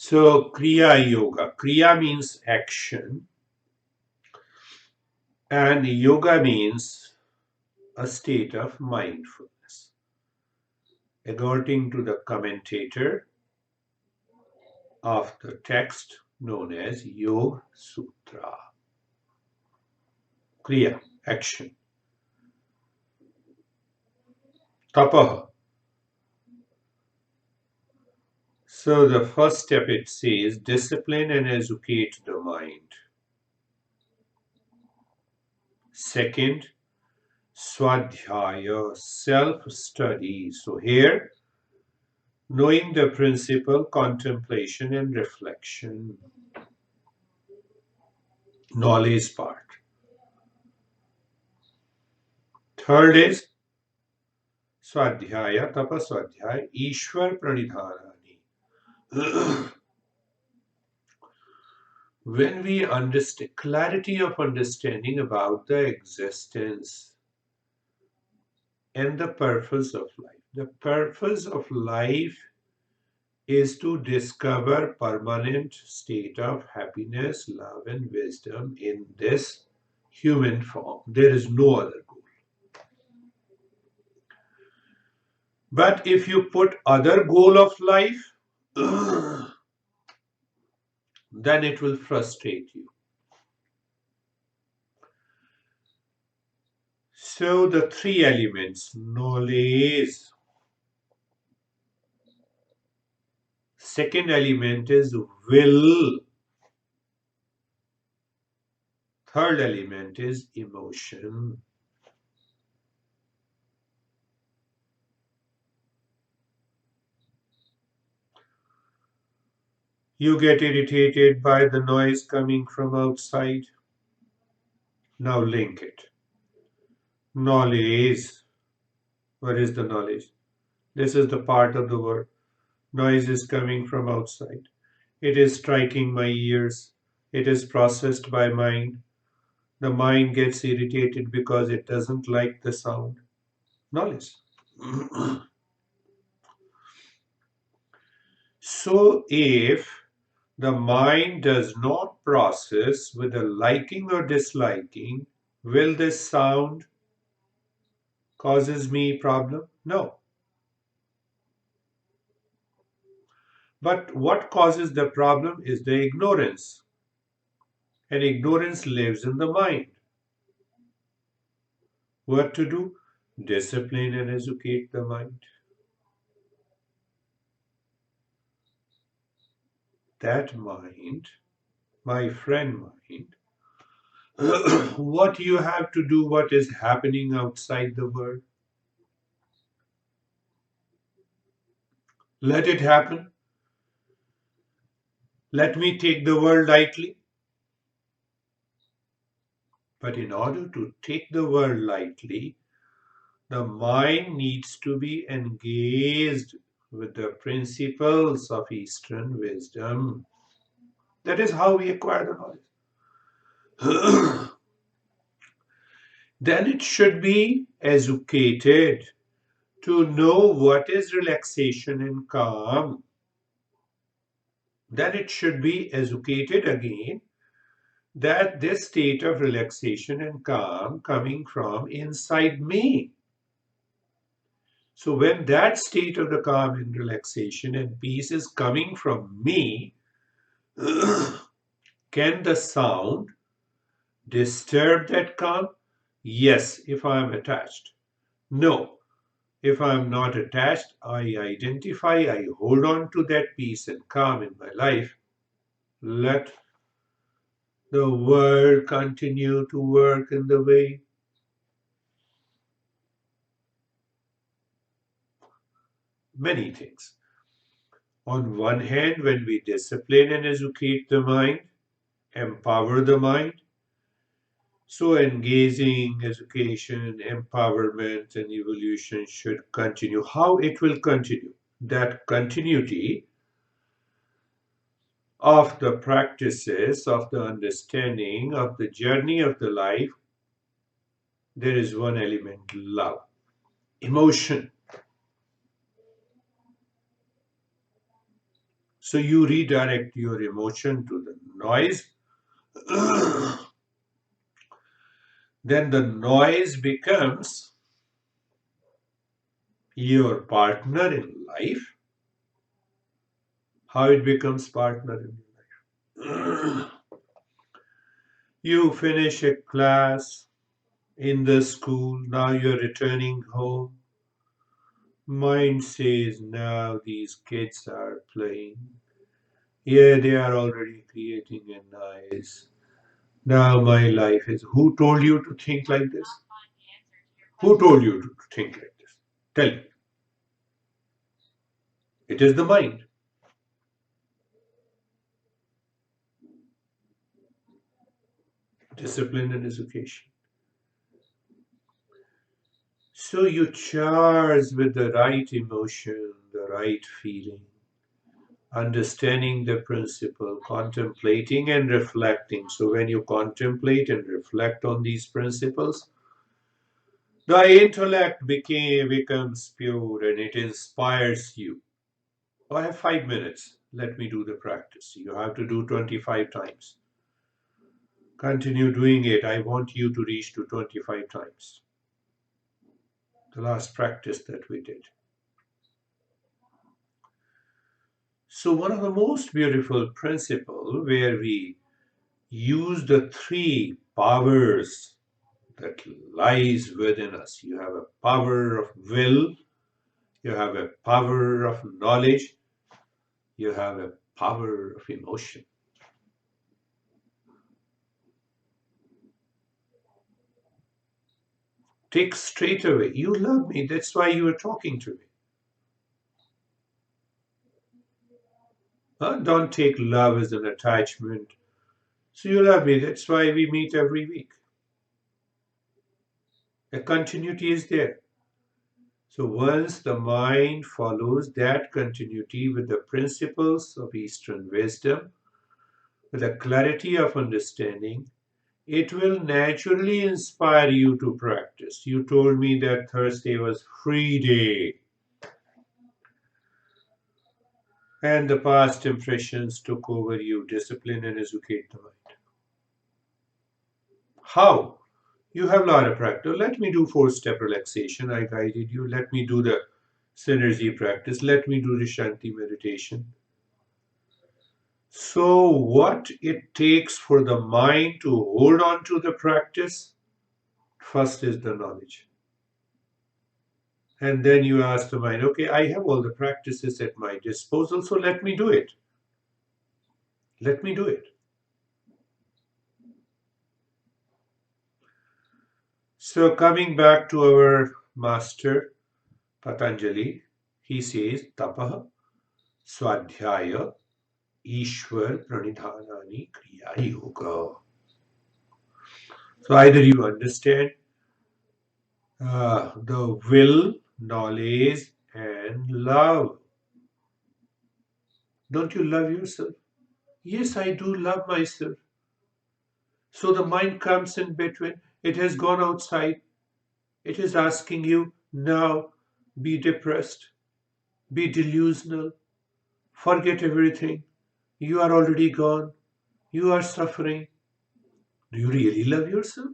So Kriya Yoga. Kriya means action and yoga means a state of mindfulness. According to the commentator of the text known as Yoga Sutra. Kriya, action. Tapaha. So the first step it says discipline and educate the mind. Second, swadhyaya, self-study. So here, knowing the principle, contemplation and reflection. Knowledge part. Third is swadhyaya, tapaswadhyaya, Ishwar pranidharani. When we understand clarity of understanding about the existence and the purpose of life. The purpose of life is to discover permanent state of happiness, love and wisdom in this human form. There is no other goal. But if you put other goal of life, then it will frustrate you. So the three elements, knowledge. Second element is will. Third element is emotion. You get irritated by the noise coming from outside. Now link it. Knowledge. What is the knowledge? This is the part of the word. Noise is coming from outside. It is striking my ears. It is processed by mind. The mind gets irritated because it doesn't like the sound. Knowledge. So if the mind does not process with a liking or disliking, will this sound causes me problem? No. But what causes the problem is the ignorance. And ignorance lives in the mind. What to do? Discipline and educate the mind. That mind, my friend mind, what you have to do, what is happening outside the world. Let it happen. Let me take the world lightly. But in order to take the world lightly, the mind needs to be engaged with the principles of Eastern wisdom. That is how we acquire the knowledge. Then it should be educated to know what is relaxation and calm. Then it should be educated again that this state of relaxation and calm coming from inside me. So when that state of the calm and relaxation and peace is coming from me, can the sound disturb that calm? Yes, if I am attached. No, if I am not attached, I identify, I hold on to that peace and calm in my life. Let the world continue to work in the way. Many things. On one hand, when we discipline and educate the mind, empower the mind, so engaging education, empowerment, and evolution should continue. How it will continue? That continuity of the practices, of the understanding, of the journey of the life, there is one element, love, emotion. So you redirect your emotion to the noise. Then the noise becomes your partner in life. How it becomes partner in life? You finish a class in the school, now you're returning home. Mind says, now these kids are playing. Yeah, they are already creating a noise. Now my life is. Who told you to think like this? Who told you to think like this? Tell me. It is the mind. Discipline and education. So you charge with the right emotion, the right feeling, understanding the principle, contemplating and reflecting. So when you contemplate and reflect on these principles, the intellect becomes pure and it inspires you. Oh, I have 5 minutes. Let me do the practice. You have to do 25 times. Continue doing it. I want you to reach to 25 times. The last practice that we did. So one of the most beautiful principle where we use the three powers that lies within us. You have a power of will, you have a power of knowledge, you have a power of emotion. Take straight away. You love me. That's why you are talking to me. Huh? Don't take love as an attachment. So you love me. That's why we meet every week. A continuity is there. So once the mind follows that continuity with the principles of Eastern wisdom, with a clarity of understanding, it will naturally inspire you to practice. You told me that Thursday was free day and the past impressions took over you. Discipline and educate the mind. How? You have a lot of practice. Let me do four-step relaxation. I guided you. Let me do the synergy practice. Let me do the Shanti meditation. So, what it takes for the mind to hold on to the practice? First is the knowledge. And then you ask the mind, okay, I have all the practices at my disposal, so let me do it. Let me do it. So, coming back to our master Patanjali, he says, Tapaha, Swadhyaya, Ishwar Pranidhanani Kriya Yoga. So either you understand the will, knowledge, and love. Don't you love yourself? Yes, I do love myself. So the mind comes in between. It has gone outside. It is asking you now be depressed, be delusional, forget everything. You are already gone. You are suffering. Do you really love yourself?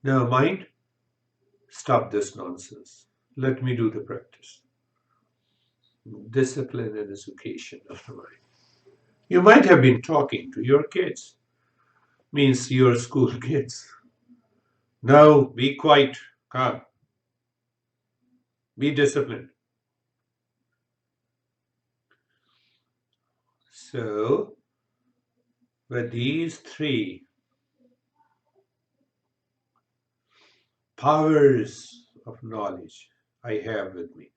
Now, mind, stop this nonsense. Let me do the practice. Discipline and education of the mind. You might have been talking to your kids, means your school kids. Now be quiet, calm, be disciplined. So, with these three powers of knowledge I have with me,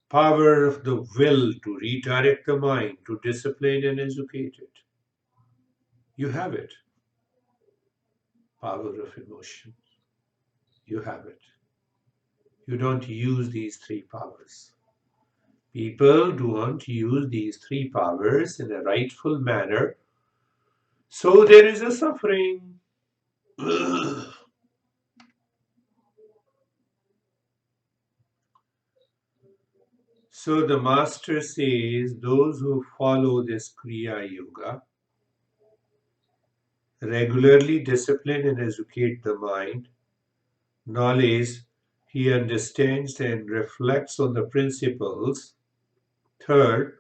power of the will to redirect the mind, to discipline and educate it, you have it. Power of emotion, you have it. You don't use these three powers. People don't use these three powers in a rightful manner, so there is a suffering. So the master says those who follow this Kriya Yoga regularly discipline and educate the mind, knowledge, he understands and reflects on the principles. Third,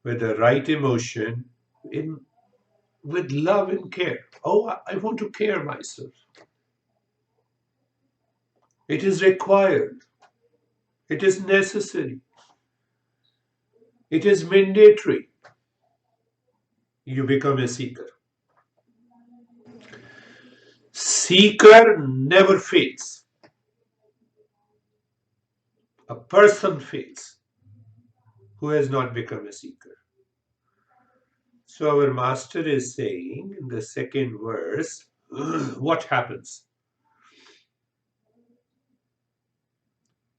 with the right emotion, in with love and care. Oh, I want to care myself. It is required. It is necessary. It is mandatory. You become a seeker. Seeker never fails. A person fails who has not become a seeker. So our master is saying in the second verse, what happens?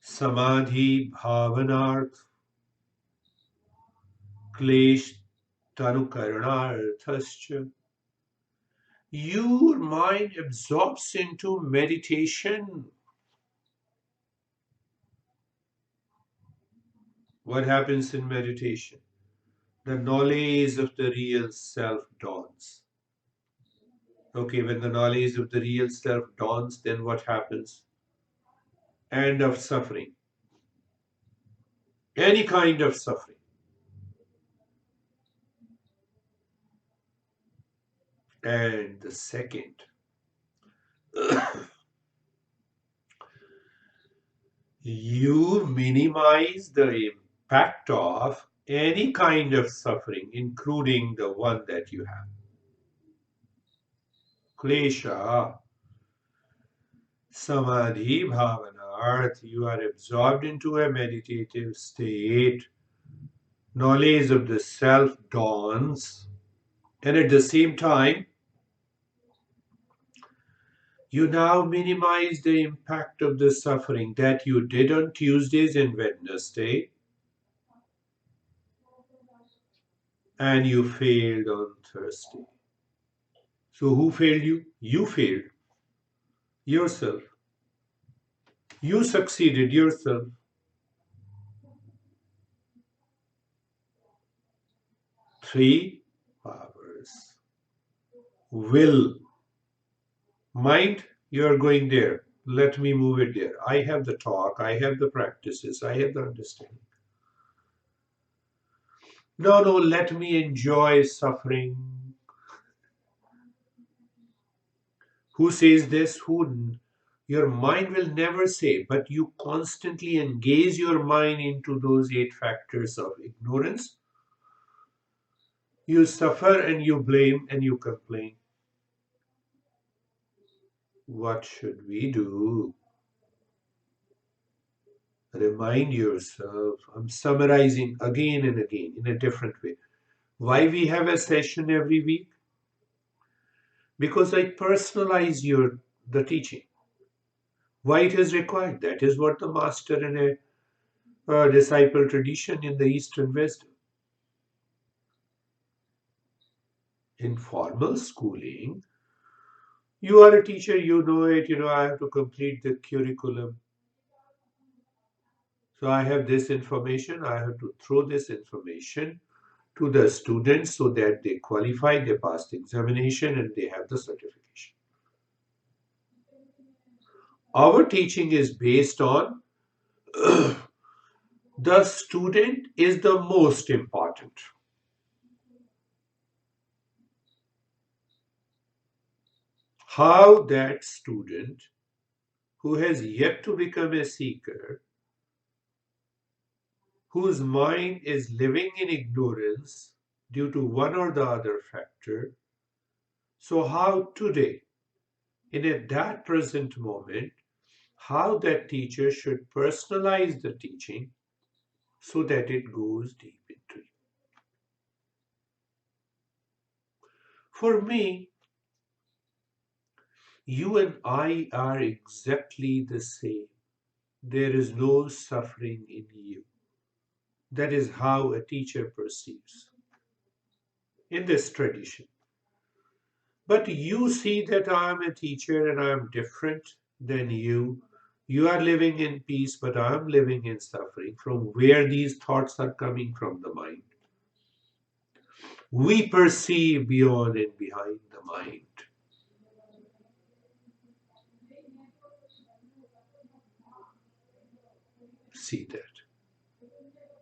Samadhi bhavanarth klesh tanukaranarthascha. Your mind absorbs into meditation. What happens in meditation? The knowledge of the real self dawns. Okay, when the knowledge of the real self dawns, then what happens? End of suffering. Any kind of suffering. And the second, you minimize the impact of any kind of suffering, including the one that you have. Klesha, samadhi, bhavanarth, you are absorbed into a meditative state. Knowledge of the self dawns, and at the same time, you now minimize the impact of the suffering that you did on Tuesdays and Wednesday, and you failed on Thursday. So, who failed you? You failed yourself. You succeeded yourself. Three powers. Will. Mind, you are going there. Let me move it there. I have the talk, I have the practices, I have the understanding. No, no, let me enjoy suffering. Who says this? Who? Your mind will never say, but you constantly engage your mind into those eight factors of ignorance. You suffer and you blame and you complain. What should we do? Remind yourself. I'm summarizing again and again in a different way. Why we have a session every week? Because I personalize the teaching. Why it is required? That is what the master in a disciple tradition in the Eastern Wisdom. In formal schooling, you are a teacher, you know it, I have to complete the curriculum. So I have this information, I have to throw this information to the students so that they qualify, they pass the examination, and they have the certification. Our teaching is based on the student is the most important. How that student who has yet to become a seeker, whose mind is living in ignorance due to one or the other factor, so how today, that present moment, how that teacher should personalize the teaching so that it goes deep into you. For me, you and I are exactly the same. There is no suffering in you. That is how a teacher perceives in this tradition. But you see that I am a teacher and I am different than you. You are living in peace, but I'm living in suffering. From where these thoughts are coming from the mind. We perceive beyond and behind the mind. See that.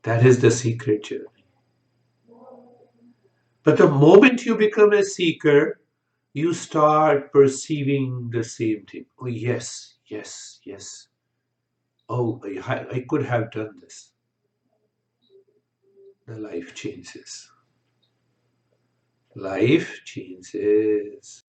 That is the secret journey. But the moment you become a seeker, you start perceiving the same thing. Oh, yes, yes, yes. Oh, I could have done this. The life changes. Life changes.